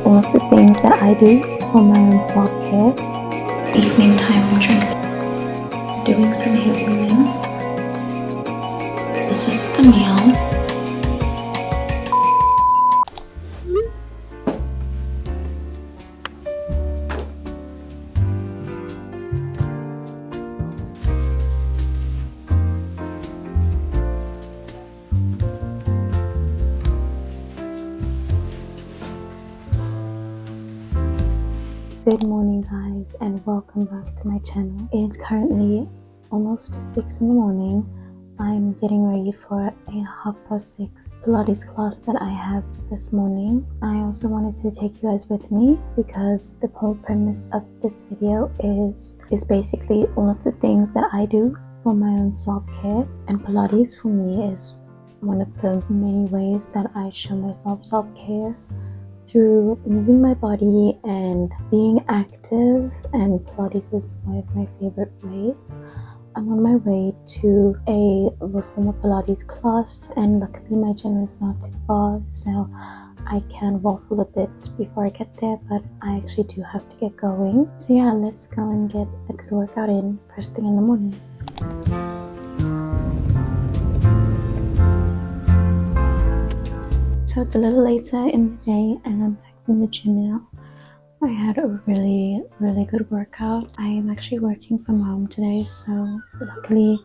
all of the things that I do for my own self-care. Evening time, I'm doing some hair oiling. This is the meal. Good morning guys, and welcome back to my channel. It is currently almost 6 in the morning. I'm getting ready for a 6:30 Pilates class that I have this morning. I also wanted to take you guys with me because the whole premise of this video is basically all of the things that I do for my own self-care, and Pilates for me is one of the many ways that I show myself self-care through moving my body and being active, and Pilates is one of my favorite ways. I'm on my way to a reformer Pilates class, and luckily my gym is not too far, so I can waffle a bit before I get there, but I actually do have to get going. So yeah, let's go and get a good workout in first thing in the morning. So it's a little later in the day and I'm back from the gym now. I had a really good workout. I am actually working from home today, so luckily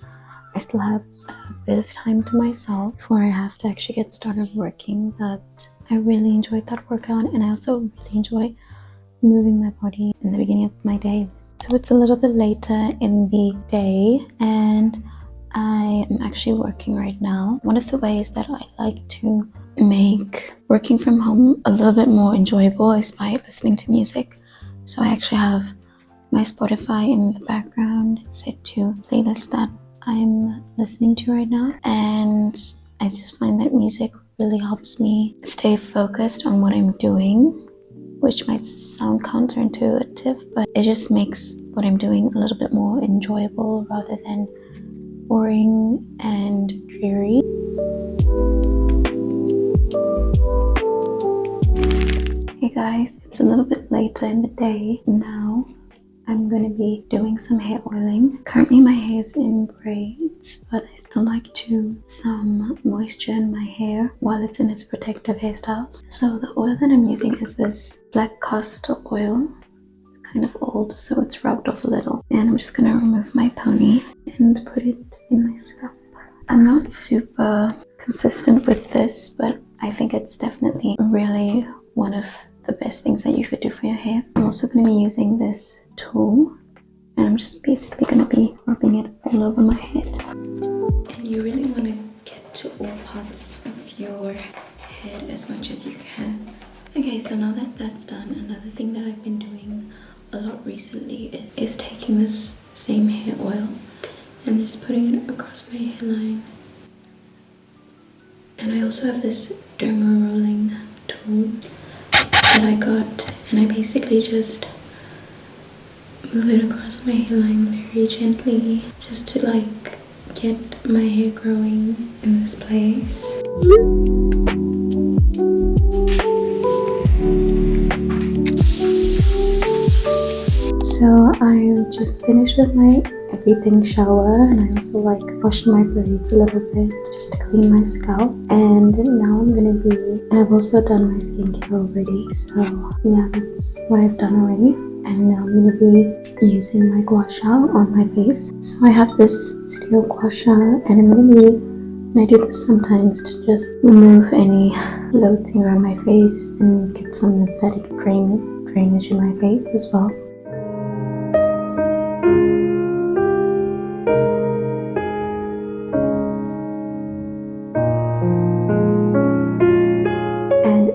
I still have a bit of time to myself before I have to actually get started working. But I really enjoyed that workout, and I also really enjoy moving my body in the beginning of my day. So it's a little bit later in the day and I am actually working right now. One of the ways that I like to make working from home a little bit more enjoyable is by listening to music. So I actually have my Spotify in the background set to playlist that I'm listening to right now, and I just find that music really helps me stay focused on what I'm doing, which might sound counterintuitive, but it just makes what I'm doing a little bit more enjoyable rather than boring and dreary. Hey guys, it's a little bit later in the day now. I'm going to be doing some hair oiling. Currently my hair is in braids, but I still like to some moisture in my hair while it's in its protective hairstyles. So the oil that I'm using is this black castor oil. It's kind of old, so it's rubbed off a little. And I'm just going to remove my pony and put it in my scalp. I'm not super consistent with this, but I think it's definitely really one of the best things that you could do for your hair. I'm also going to be using this tool, and I'm just basically going to be rubbing it all over my head. And you really want to get to all parts of your head as much as you can. Okay, so now that that's done, another thing that I've been doing a lot recently is taking this same hair oil and just putting it across my hairline. And I also have this derma rolling tool that I got, and I basically just move it across my hairline very gently just to like get my hair growing in this place. So I just finished with my everything shower, and I also like washed my braids a little bit just to clean my scalp. And now I'm gonna be, and I've also done my skincare already, so yeah, that's what I've done already. And now I'm gonna be using my gua sha on my face. So I have this steel gua sha, and and I do this sometimes to just remove any bloating around my face and get some lymphatic drainage in my face as well.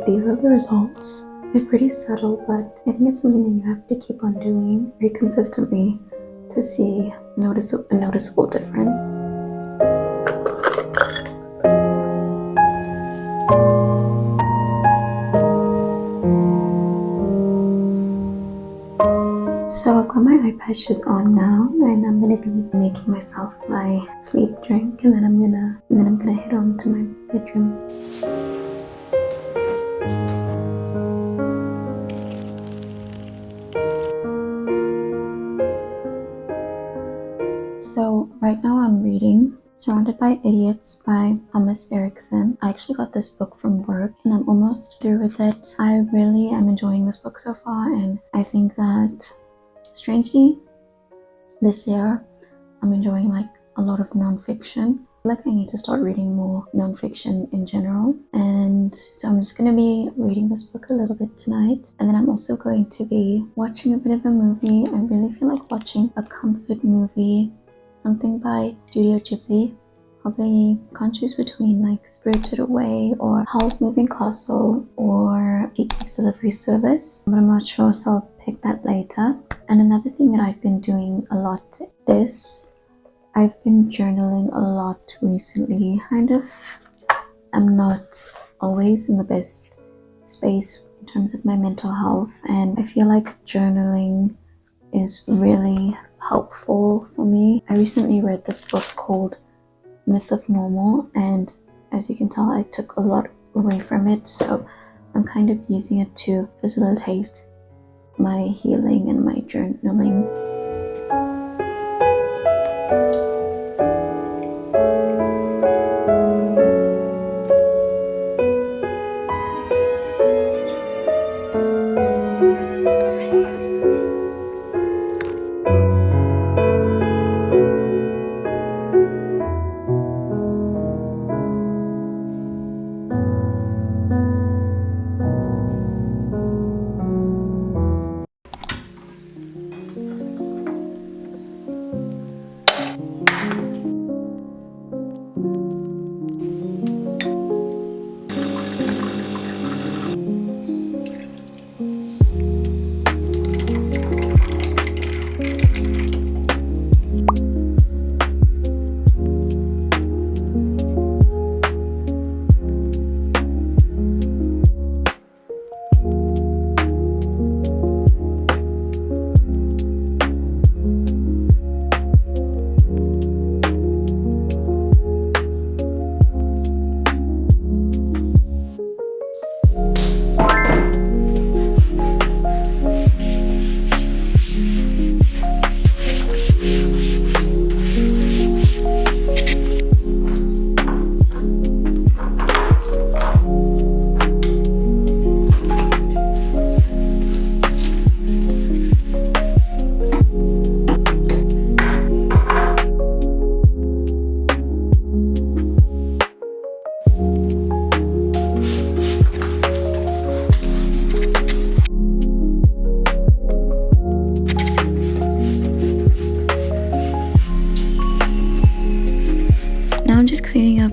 These are the results. They're pretty subtle, but I think it's something that you have to keep on doing very consistently to see a noticeable difference. So I've got my eye patches on now, and I'm gonna be making myself my sleep drink, and then I'm gonna head on to my bedroom. Surrounded by Idiots by Thomas Erickson. I actually got this book from work and I'm almost through with it. I really am enjoying this book so far, and I think that strangely this year I'm enjoying like a lot of non-fiction. Like I need to start reading more non-fiction in general, and so I'm just going to be reading this book a little bit tonight, and then I'm also going to be watching a bit of a movie. I really feel like watching a comfort movie, something by Studio Ghibli. Probably can't choose between like Spirited Away or Howl's Moving Castle or Kiki's Delivery Service, but I'm not sure, so I'll pick that later. And another thing that I've been doing a lot I've been journaling a lot recently. I'm not always in the best space in terms of my mental health, and I feel like journaling is really helpful for me. I recently read this book called Myth of Normal, and as you can tell, I took a lot away from it, so I'm kind of using it to facilitate my healing and my journaling. Now I'm just cleaning up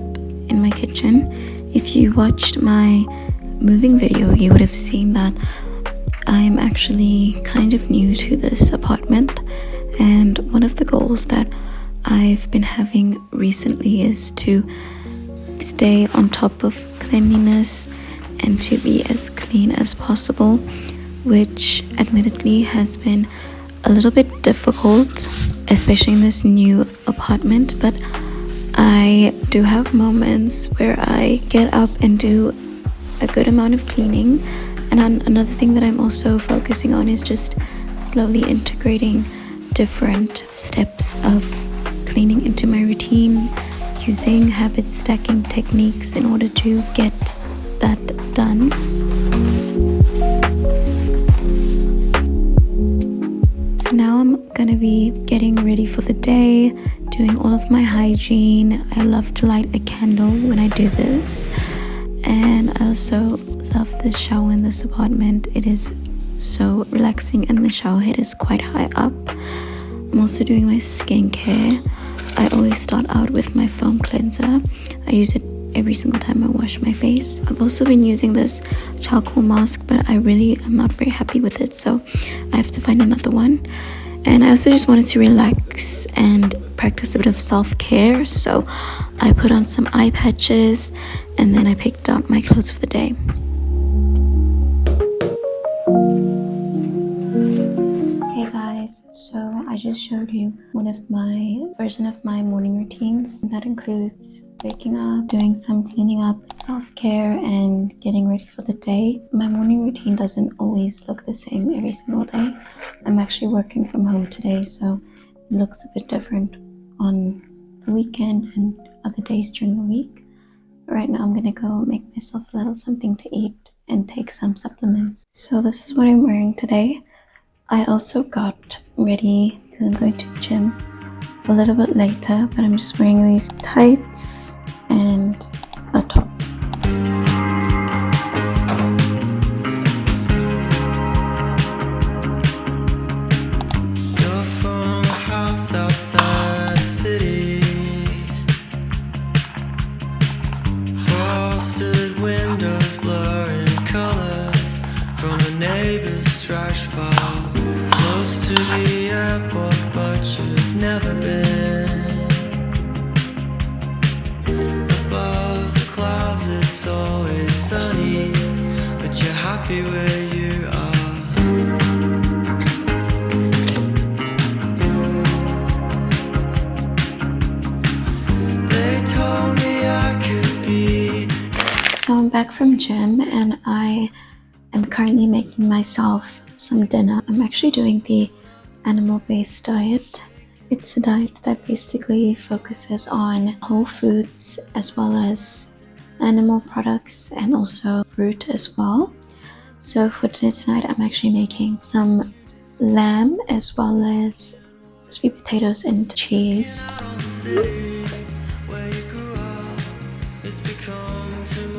in my kitchen. If you watched my moving video, you would have seen that I'm actually kind of new to this apartment, and one of the goals that I've been having recently is to stay on top of cleanliness and to be as clean as possible, which admittedly has been a little bit difficult, especially in this new apartment, but I do have moments where I get up and do a good amount of cleaning. And another thing that I'm also focusing on is just slowly integrating different steps of cleaning into my routine, using habit stacking techniques in order to get that done. So now I'm gonna be getting ready for the day, doing all of my hygiene. I love to light a candle when I do this, and I also love this shower in this apartment. It is so relaxing and the shower head is quite high up. I'm also doing my skincare. I always start out with my foam cleanser. I use it every single time I wash my face. I've also been using this charcoal mask, but I really am not very happy with it, so I have to find another one. And I also just wanted to relax and practice a bit of self-care, so I put on some eye patches and then I picked out my clothes for the day. Hey guys, so I just showed you one of my version of my morning routines. That includes waking up, doing some cleaning up, self-care, and getting ready for the day. My morning routine doesn't always look the same every single day. I'm actually working from home today, so it looks a bit different on the weekend and other days during the week. Right now I'm gonna go make myself a little something to eat and take some supplements. So this is what I'm wearing today. I also got ready because I'm going to the gym a little bit later, but I'm just wearing these tights and a top. You're from a house outside the city, frosted windows blurring colors from the neighbor's trash pile, close to the airport but you've never been. Above the clouds it's always sunny, but you're happy where you are. They told me I could be. So I'm back from gym and I am currently making myself some dinner. I'm actually doing the animal-based diet. It's a diet that basically focuses on whole foods as well as animal products and also fruit as well. So for dinner tonight I'm actually making some lamb as well as sweet potatoes and cheese.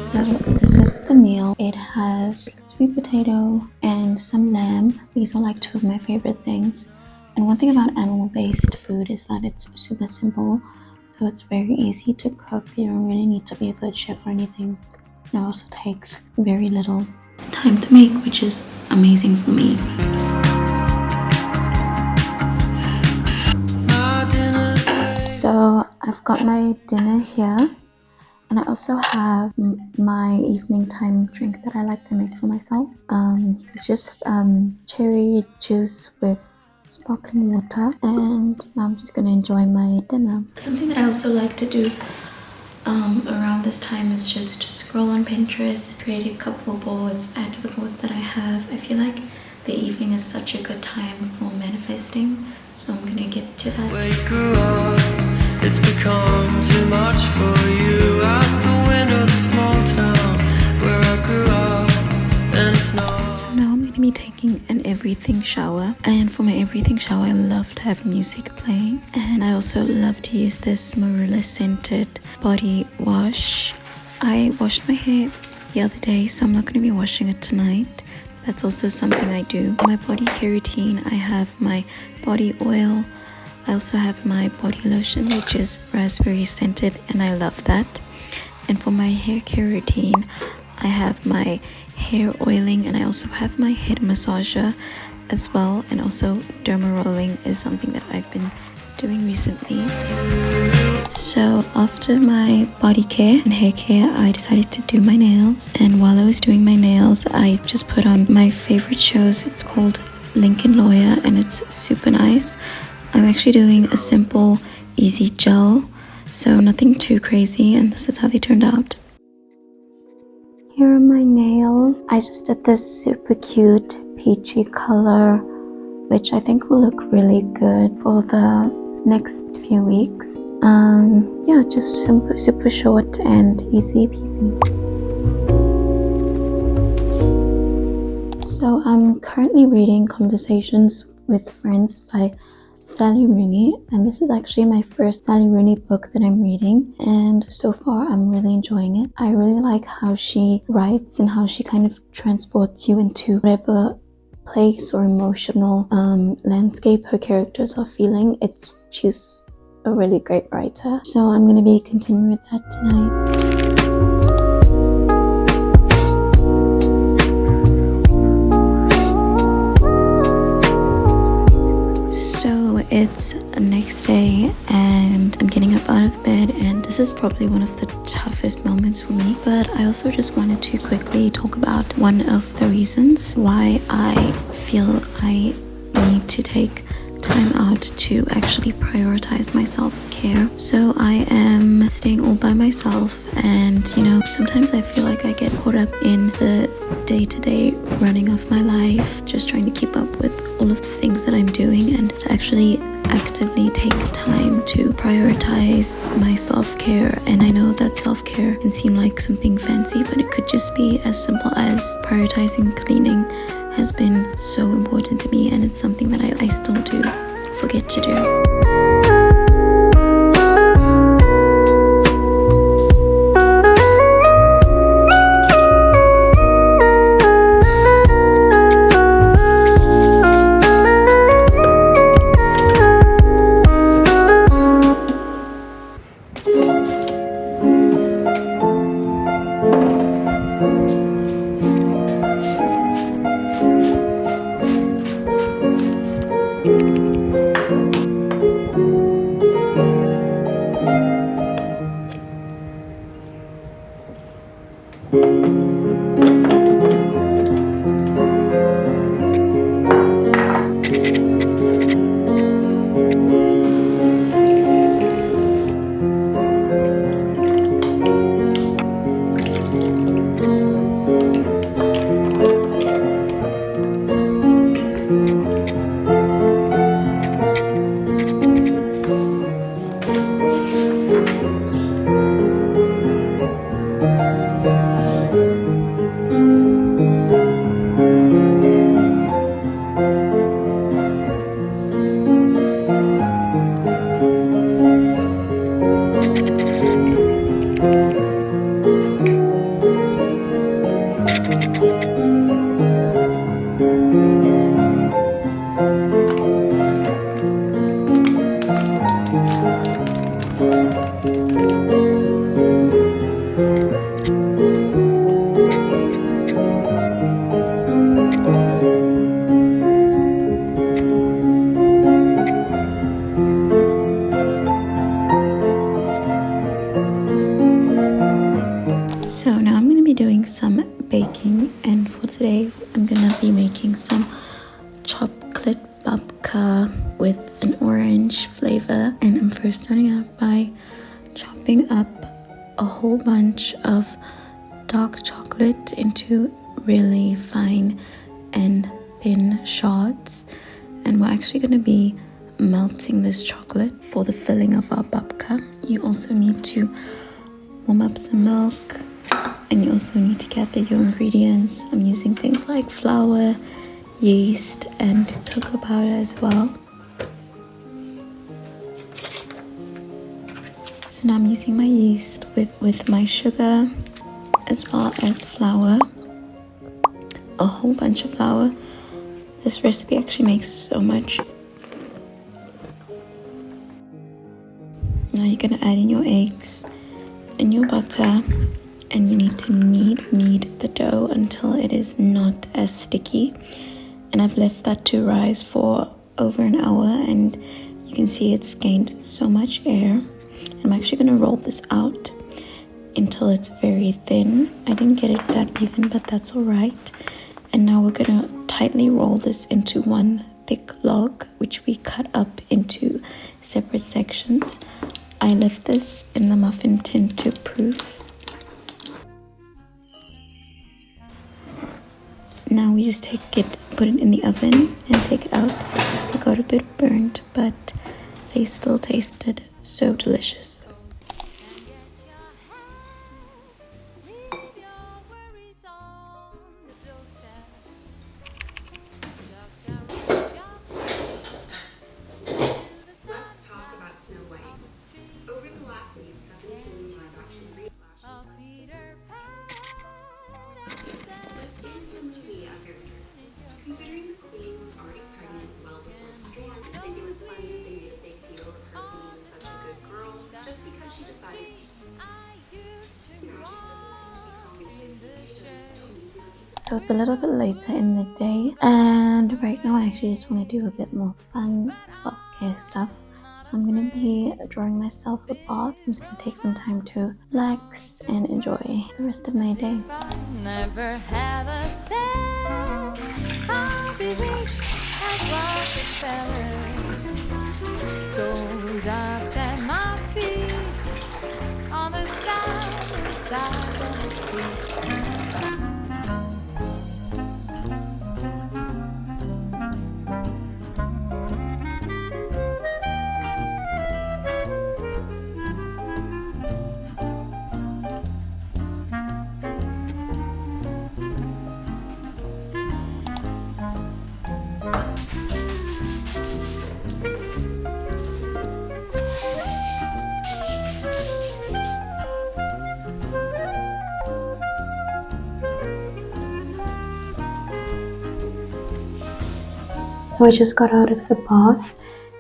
So this is the meal. It has sweet potato and some lamb. These are like two of my favorite things. And one thing about animal-based food is that it's super simple. So it's very easy to cook. You don't really need to be a good chef or anything. It also takes very little time to make, which is amazing for me. So I've got my dinner here. And I also have my evening time drink that I like to make for myself. It's just cherry juice with sparkling water, and I'm just gonna enjoy my dinner. Something that I also like to do around this time is just scroll on Pinterest, create a couple of boards, add to the boards that I have. I feel like the evening is such a good time for manifesting, so I'm gonna get to that. Where you grew up, it's become too much for you. Out the window, the small town where I grew up, and it's not. So now I'm gonna be taking an everything shower, and for my everything shower I love to have music playing, and I also love to use this marula scented body wash. I washed my hair the other day, so I'm not gonna be washing it tonight. That's also something I do. My body care routine, I have my body oil. I also have my body lotion, which is raspberry scented, and I love that. And for my hair care routine, I have my hair oiling, and I also have my head massager as well. And also derma rolling is something that I've been doing recently. So after my body care and hair care, I decided to do my nails. And while I was doing my nails, I just put on my favorite shows. It's called Lincoln Lawyer, and it's super nice. I'm actually doing a simple, easy gel, so nothing too crazy, and this is how they turned out. Here are my nails. I just did this super cute peachy color, which I think will look really good for the next few weeks. Yeah, just super short and easy peasy. So I'm currently reading Conversations with Friends by Sally Rooney, and this is actually my first Sally Rooney book that I'm reading, and so far I'm really enjoying it. I really like how she writes and how she kind of transports you into whatever place or emotional landscape her characters are feeling. She's a really great writer, so I'm going to be continuing with that tonight. It's the next day and I'm getting up out of bed, and this is probably one of the toughest moments for me, but I also just wanted to quickly talk about one of the reasons why I feel I need to take time out to actually prioritize my self-care. So I am staying all by myself, and sometimes I feel like I get caught up in the day-to-day running of my life, just trying to keep up with all of the things that I'm doing, and to actually actively take time to prioritize my self-care. And I know that self-care can seem like something fancy, but it could just be as simple as prioritizing cleaning has been so important to me, and it's something that I still do forget to do. So now I'm going to be doing some baking, and for today I'm going to be making some chocolate babka with an orange flavor. And I'm first starting out by chopping up a whole bunch of dark chocolate into really fine and thin shards, and we're actually going to be melting this chocolate for the filling of our babka. You also need to warm up some milk, and you also need to gather your ingredients. I'm using things like flour, yeast, and cocoa powder as well. So now I'm using my yeast with my sugar as well as flour, a whole bunch of flour. This recipe actually makes so much. Now you're gonna add in your eggs and your butter, and you need to knead the dough until it is not as sticky. And I've left that to rise for over an hour, and you can see it's gained so much air. I'm actually going to roll this out until it's very thin. I didn't get it that even, but that's all right. And now we're going to tightly roll this into one thick log, which we cut up into separate sections. I left this in the muffin tin to proof. Now we just put it in the oven and take it out. It got a bit burnt, but they still tasted so delicious. Let's talk about Snow White. Over the last 17 live action relashes. What is the movie as a character? Considering the queen was already pregnant well before the storm, I think it was funny that they made a big deal of her being such a good girl just because she decided So it's a little bit later in the day, and right now I actually just want to do a bit more fun self-care stuff. So I'm going to be drawing myself a bath. I'm just going to take some time to relax and enjoy the rest of my day. Never have a cent. I'll be rich as Rockefeller. Gold dust at my feet on the side of the street. So I just got out of the bath,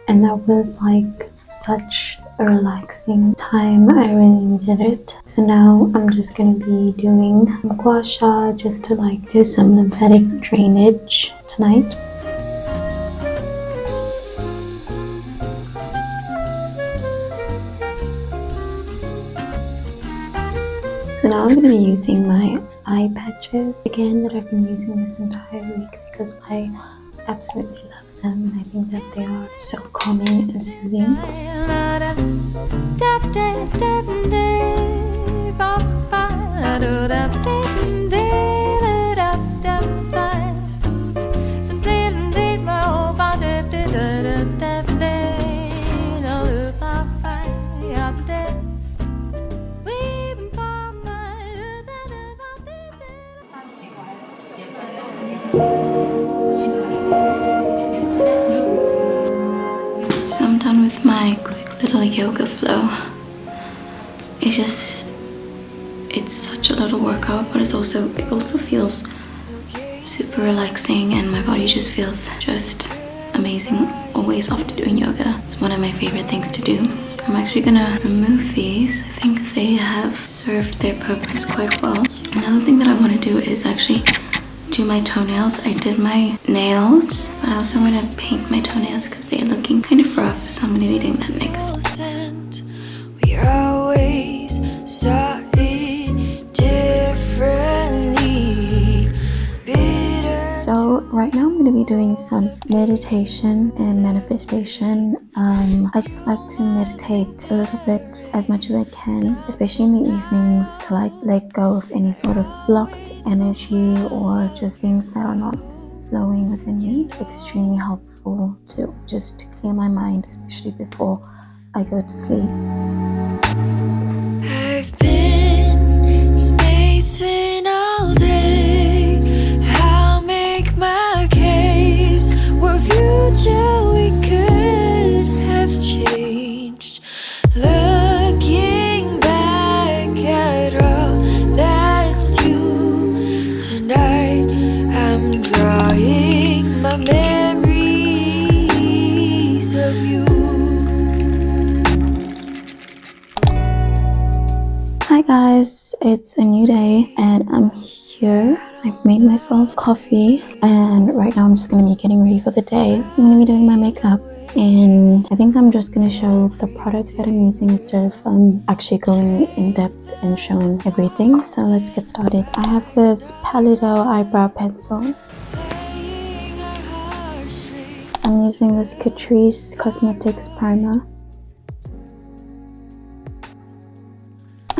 and that was like such a relaxing time. I really needed it. So now I'm just gonna be doing gua sha just to like do some lymphatic drainage tonight. So now I'm going to be using my eye patches again that I've been using this entire week because I absolutely love them, and I think that they are so calming and soothing. So I'm done with my quick little yoga flow. It's such a little workout, but it also feels super relaxing, and my body just feels just amazing always after doing yoga. It's one of my favorite things to do. I'm actually gonna remove these. I think they have served their purpose quite well. Another thing that I want to do is actually do my toenails. I did my nails, but I also want to paint my toenails because they're looking kind of rough, so I'm going to be doing that next. We always saw it differently. So right now I'm going to be doing some meditation and manifestation. I just like to meditate a little bit as much as I can, especially in the evenings, to like let go of any sort of blocked energy or just things that are not flowing within me. Extremely helpful to just clear my mind, especially before I go to sleep. I've been spacing all day. I'll make my case. We're future we could have changed. Looking back at all that's due tonight, I'm drawing my memories of you. Hi guys, it's a new day and I'm here. I've made myself coffee and right now I'm just going to be getting ready for the day. So I'm going to be doing my makeup, and I think I'm just going to show the products that I'm using instead of actually going in depth and showing everything. So let's get started. I have this Pilates eyebrow pencil. I'm using this Catrice Cosmetics primer.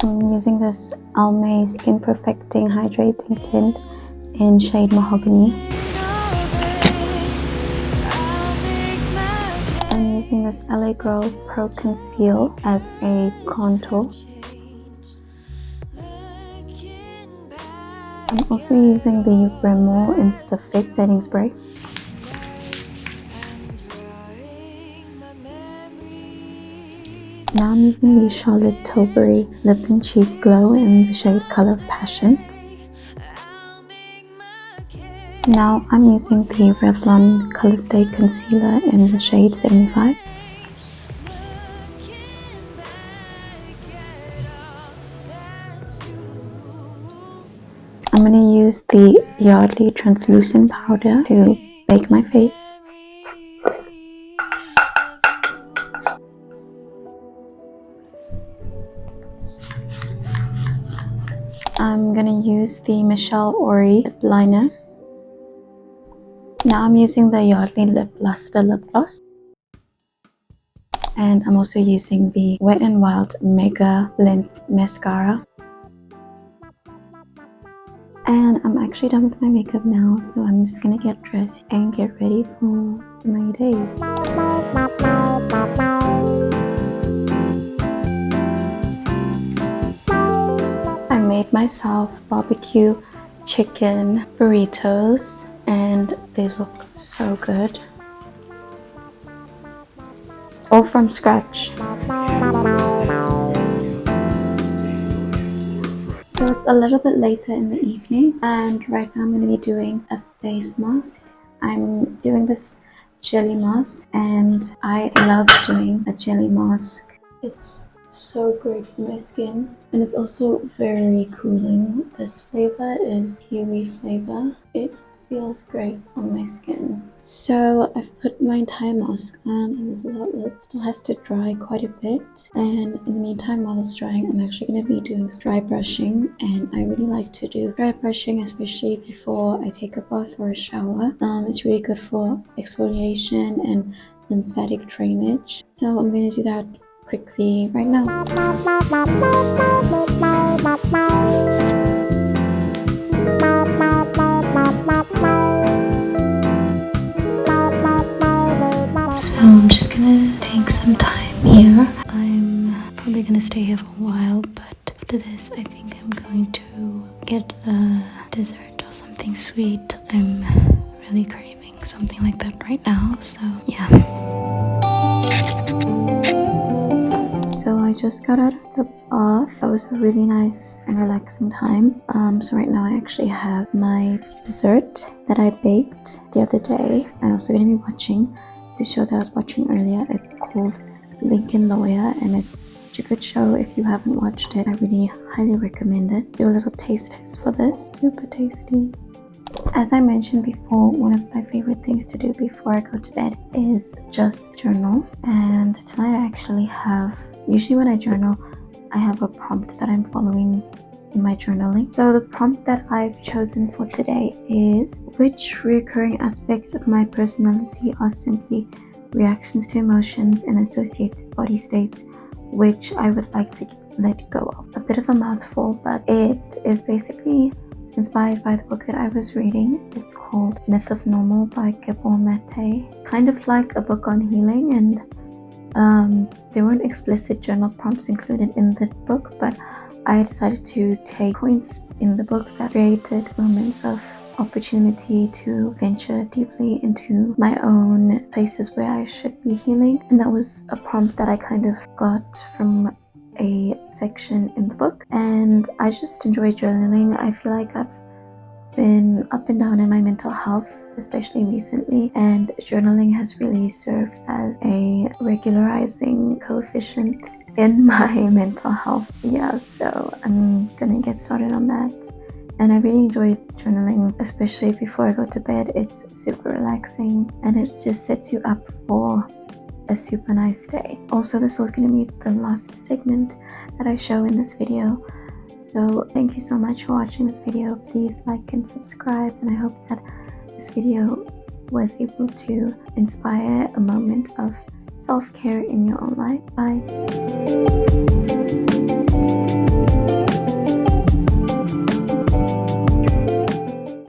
I'm using this Almay Skin Perfecting Hydrating Tint in shade Mahogany. I'm using this LA Girl Pro Conceal as a contour. I'm also using the Rimmel Insta Fit setting spray. Now I'm using the Charlotte Tilbury Lip and Cheek Glow in the shade Color of Passion. Now I'm using the Revlon Color Stay Concealer in the shade 75. I'm going to use the Yardley Translucent Powder to bake my face. I'm gonna use the Michelle Ori lip liner. Now I'm using the Yardley Lip Luster lip gloss. And I'm also using the Wet n Wild Mega Length Mascara. And I'm actually done with my makeup now, so I'm just gonna get dressed and get ready for my day. I made myself barbecue chicken burritos and they look so good. All from scratch. So it's a little bit later in the evening and right now I'm going to be doing a face mask. I'm doing this jelly mask, and I love doing a jelly mask. It's so great for my skin, and it's also very cooling. This flavor is kiwi flavor. It feels great on my skin. So I've put my entire mask on, and there's a lot, it still has to dry quite a bit, and in the meantime while it's drying I'm actually going to be doing dry brushing, and I really like to do dry brushing especially before I take a bath or a shower. It's really good for exfoliation and lymphatic drainage, so I'm going to do that quickly right now. So I'm just gonna take some time here. I'm probably gonna stay here for a while, but after this I think I'm going to get a dessert or something sweet. I'm really craving something like that right now, so yeah. So I just got out of the bath. That was a really nice and relaxing time. So right now I actually have my dessert that I baked the other day. I'm also going to be watching the show that I was watching earlier. It's called Lincoln Lawyer, and it's such a good show. If you haven't watched it, I really highly recommend it. Do a little taste test for this. Super tasty. As I mentioned before, one of my favorite things to do before I go to bed is just journal. And tonight I actually have, usually when I journal, I have a prompt that I'm following in my journaling. So the prompt that I've chosen for today is: which recurring aspects of my personality are simply reactions to emotions and associated body states which I would like to let go of? A bit of a mouthful, but it is basically inspired by the book that I was reading. It's called Myth of Normal by Gabor Mate. Kind of like a book on healing, and there weren't explicit journal prompts included in the book, but I decided to take points in the book that created moments of opportunity to venture deeply into my own places where I should be healing. And that was a prompt that I kind of got from a section in the book, and I just enjoy journaling. I feel like I've been up and down in my mental health, especially recently, and journaling has really served as a regularizing coefficient in my mental health. Yeah, so I'm gonna get started on that. And I really enjoy journaling, especially before I go to bed. It's super relaxing, and it just sets you up for a super nice day. Also, this was going to be the last segment that I show in this video. So thank you so much for watching this video. Please like and subscribe, and I hope that this video was able to inspire a moment of self-care in your own life. Bye.